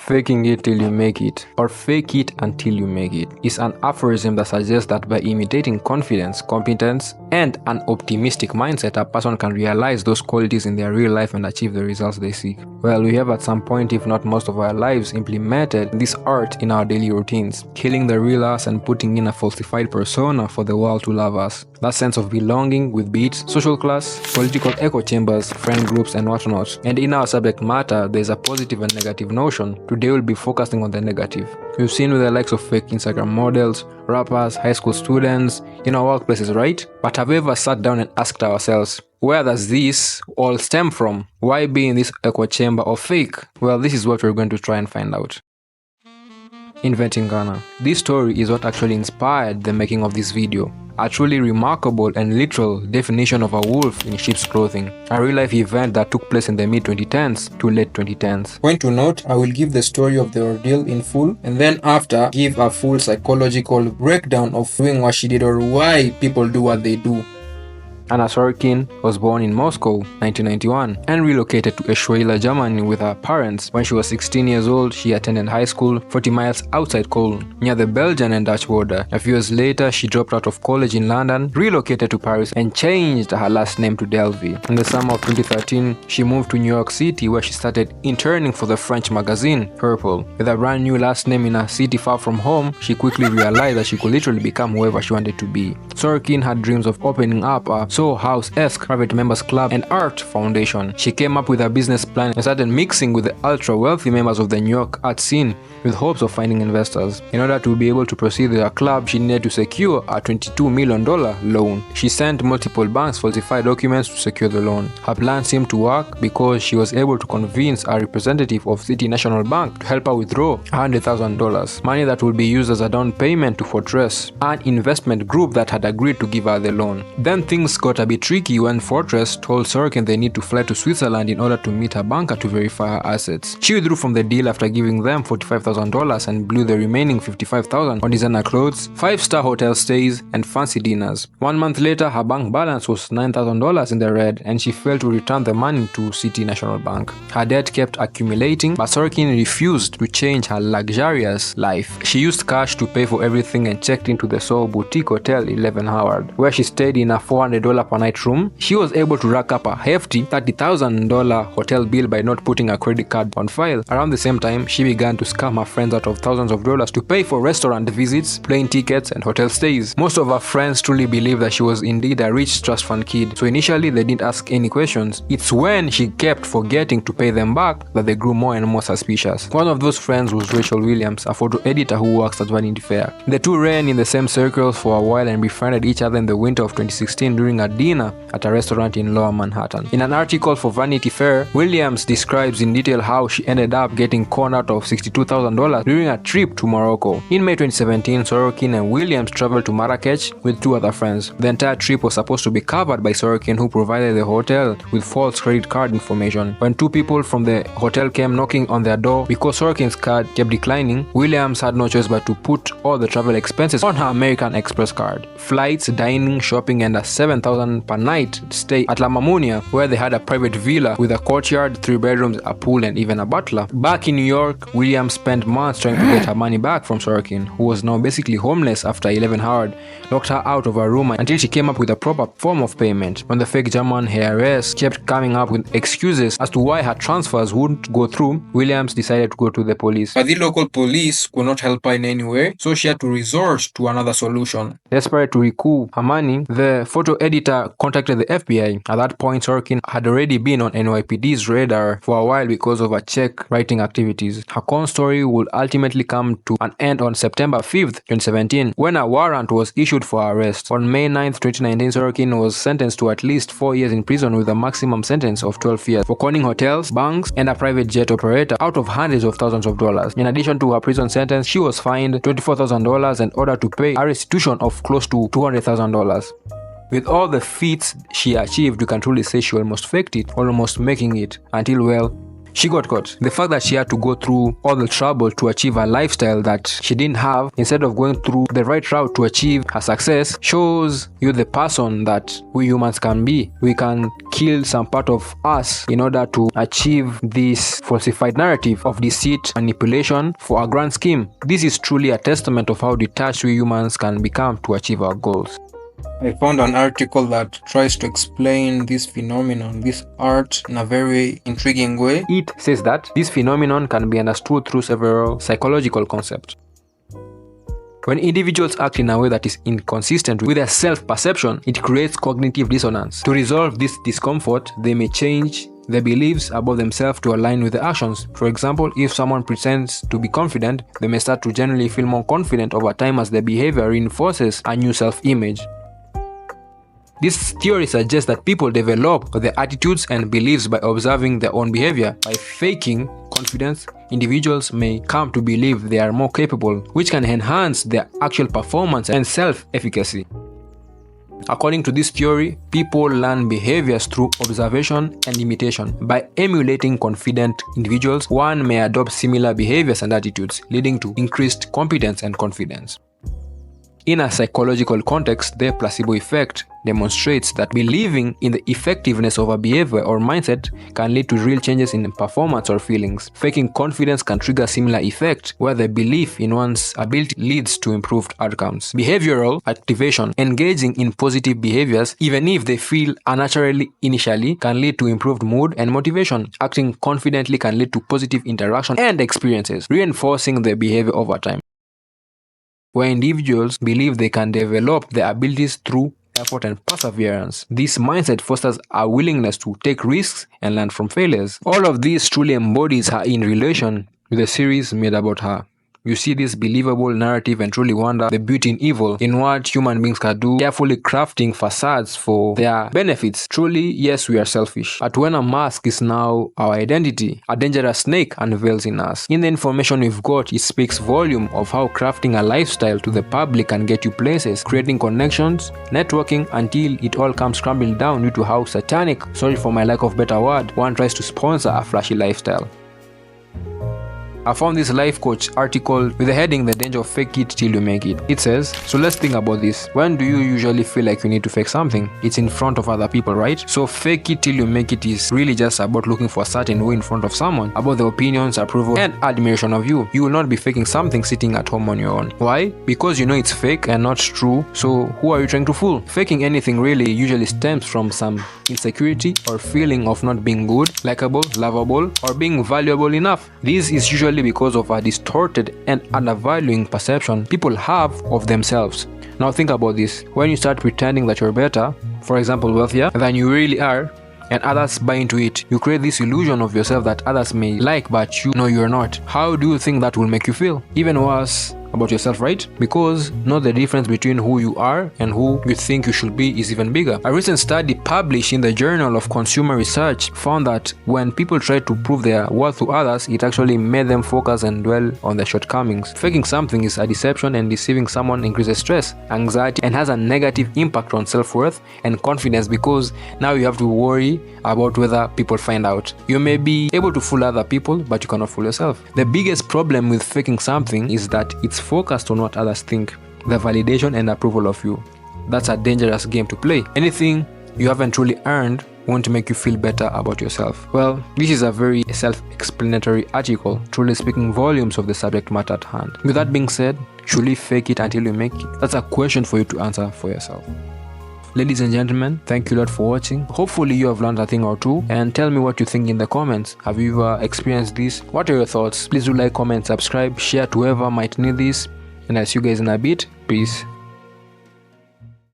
Faking it till you make it, or fake it until you make it, is an aphorism that suggests that by imitating confidence, competence, and an optimistic mindset, a person can realize those qualities in their real life and achieve the results they seek. Well, we have at some point, if not most of our lives, implemented this art in our daily routines, killing the real us and putting in a falsified persona for the world to love us. That sense of belonging with beats, social class, political echo chambers, friend groups, and whatnot. And in our subject matter, there's a positive and negative notion. Today we'll be focusing on the negative. We've seen with the likes of fake Instagram models, rappers, high school students, in our workplaces, right? But have we ever sat down and asked ourselves, where does this all stem from? Why be in this echo chamber of fake? Well, this is what we're going to try and find out. Inventing Ghana. This story is what actually inspired the making of this video. A truly remarkable and literal definition of a wolf in sheep's clothing. A real-life event that took place in the mid-2010s to late 2010s. Point to note, I will give the story of the ordeal in full, and then after, give a full psychological breakdown of doing what she did or why people do what they do. Anna Sorokin was born in Moscow, 1991, and relocated to Eschweiler, Germany with her parents. When she was 16 years old, she attended high school 40 miles outside Cologne, near the Belgian and Dutch border. A few years later, she dropped out of college in London, relocated to Paris, and changed her last name to Delvey. In the summer of 2013, she moved to New York City, where she started interning for the French magazine Purple. With a brand new last name in a city far from home, she quickly realized that she could literally become whoever she wanted to be. Sorokin had dreams of opening up a Soho House-esque private members club and art foundation. She came up with a business plan and started mixing with the ultra-wealthy members of the New York art scene with hopes of finding investors. In order to be able to proceed with her club, she needed to secure a $22 million loan. She sent multiple banks falsified documents to secure the loan. Her plan seemed to work because she was able to convince a representative of City National Bank to help her withdraw $100,000, money that would be used as a down payment to Fortress, an investment group that had agreed to give her the loan. Then things got a bit tricky when Fortress told Sorokin they need to fly to Switzerland in order to meet her banker to verify her assets. She withdrew from the deal after giving them $45,000 and blew the remaining $55,000 on designer clothes, 5-star hotel stays, and fancy dinners. 1 month later, her bank balance was $9,000 in the red, and she failed to return the money to City National Bank. Her debt kept accumulating, but Sorokin refused to change her luxurious life. She used cash to pay for everything and checked into the Soho boutique hotel 11 Howard, where she stayed in a $400 per night room. She was able to rack up a hefty $30,000 hotel bill by not putting a credit card on file. Around the same time, she began to scam her friends out of thousands of dollars to pay for restaurant visits, plane tickets, and hotel stays. Most of her friends truly believed that she was indeed a rich trust fund kid, so initially they didn't ask any questions. It's when she kept forgetting to pay them back that they grew more and more suspicious. One of those friends was Rachel Williams, a photo editor who works at Vanity Fair. The two ran in the same circles for a while and befriended each other in the winter of 2016 during a dinner at a restaurant in Lower Manhattan. In an article for Vanity Fair, Williams describes in detail how she ended up getting conned out of $62,000 during a trip to Morocco. In May 2017, Sorokin and Williams traveled to Marrakech with 2 other friends. The entire trip was supposed to be covered by Sorokin, who provided the hotel with false credit card information. When 2 people from the hotel came knocking on their door because Sorokin's card kept declining, Williams had no choice but to put all the travel expenses on her American Express card. Flights, dining, shopping, and a $7,000 per night stay at La Mamunia, where they had a private villa with a courtyard, 3 bedrooms, a pool, and even a butler. Back in New York, Williams spent months trying to get her money back from Sorokin, who was now basically homeless after 11 Howard locked her out of her room until she came up with a proper form of payment. When the fake German heiress kept coming up with excuses as to why her transfers wouldn't go through, Williams decided to go to the police. But the local police could not help her in any way, so she had to resort to another solution. Desperate to recoup her money, the photo editor contacted the FBI. At that point, Sorokin had already been on NYPD's radar for a while because of her check writing activities. Her con story would ultimately come to an end on September 5th, 2017, when a warrant was issued for her arrest. On May 9th, 2019, Sorokin was sentenced to at least 4 years in prison with a maximum sentence of 12 years for conning hotels, banks, and a private jet operator out of hundreds of thousands of dollars. In addition to her prison sentence, she was fined $24,000 and ordered to pay a restitution of close to $200,000. With all the feats she achieved, you can truly say she almost faked it, almost making it, until, well, she got caught. The fact that she had to go through all the trouble to achieve a lifestyle that she didn't have instead of going through the right route to achieve her success shows you the person that we humans can be. We can kill some part of us in order to achieve this falsified narrative of deceit, manipulation for a grand scheme. This is truly a testament of how detached we humans can become to achieve our goals. I found an article that tries to explain this phenomenon, this art, in a very intriguing way. It says that this phenomenon can be understood through several psychological concepts. When individuals act in a way that is inconsistent with their self-perception, it creates cognitive dissonance. To resolve this discomfort, they may change their beliefs about themselves to align with the actions. For example, if someone pretends to be confident, they may start to generally feel more confident over time as their behavior reinforces a new self-image. This theory suggests that people develop their attitudes and beliefs by observing their own behavior. By faking confidence, individuals may come to believe they are more capable, which can enhance their actual performance and self-efficacy. According to this theory, people learn behaviors through observation and imitation. By emulating confident individuals, one may adopt similar behaviors and attitudes, leading to increased competence and confidence. In a psychological context, the placebo effect demonstrates that believing in the effectiveness of a behavior or mindset can lead to real changes in performance or feelings. Faking confidence can trigger a similar effect, where the belief in one's ability leads to improved outcomes. Behavioral activation, engaging in positive behaviors, even if they feel unnaturally initially, can lead to improved mood and motivation. Acting confidently can lead to positive interaction and experiences, reinforcing the behavior over time. Where individuals believe they can develop their abilities through effort and perseverance, this mindset fosters a willingness to take risks and learn from failures. All of this truly embodies her in relation with the series made about her. You see this believable narrative and truly wonder the beauty in evil, in what human beings can do, carefully crafting facades for their benefits. Truly, yes, we are selfish. But when a mask is now our identity, a dangerous snake unveils in us. In the information we've got, it speaks volume of how crafting a lifestyle to the public can get you places, creating connections, networking, until it all comes crumbling down due to how satanic, sorry for my lack of better word, one tries to sponsor a flashy lifestyle. I found this life coach article with the heading "The Danger of Fake It Till You Make It." It says, so let's think about this. When do you usually feel like you need to fake something? It's in front of other people, right? So fake it till you make it is really just about looking for a certain way in front of someone, about the opinions, approval, and admiration of you. You will not be faking something sitting at home on your own. Why? Because you know it's fake and not true, so who are you trying to fool? Faking anything really usually stems from some insecurity or feeling of not being good, likable, lovable, or being valuable enough. This is usually because of a distorted and undervaluing perception people have of themselves. Now think about this. When you start pretending that you're better, for example wealthier, than you really are, and others buy into it, you create this illusion of yourself that others may like but you know you're not. How do you think that will make you feel? Even worse about yourself, right? Because now the difference between who you are and who you think you should be is even bigger. A recent study published in the Journal of Consumer Research found that when people try to prove their worth to others, it actually made them focus and dwell on their shortcomings. Faking something is a deception, and deceiving someone increases stress, anxiety, and has a negative impact on self-worth and confidence, because now you have to worry about whether people find out. You may be able to fool other people, but you cannot fool yourself. The biggest problem with faking something is that it's focused on what others think, the validation and approval of you. That's a dangerous game to play. Anything you haven't truly earned won't make you feel better about yourself. Well, this is a very self-explanatory article, truly speaking volumes of the subject matter at hand. With that being said, should we fake it until we make it? That's a question for you to answer for yourself. Ladies and gentlemen, thank you a lot for watching. Hopefully you have learned a thing or two, and tell me what you think in the comments. Have you ever experienced this? What are your thoughts? Please do like, comment, subscribe, share to whoever might need this, and I'll see you guys in a bit. Peace.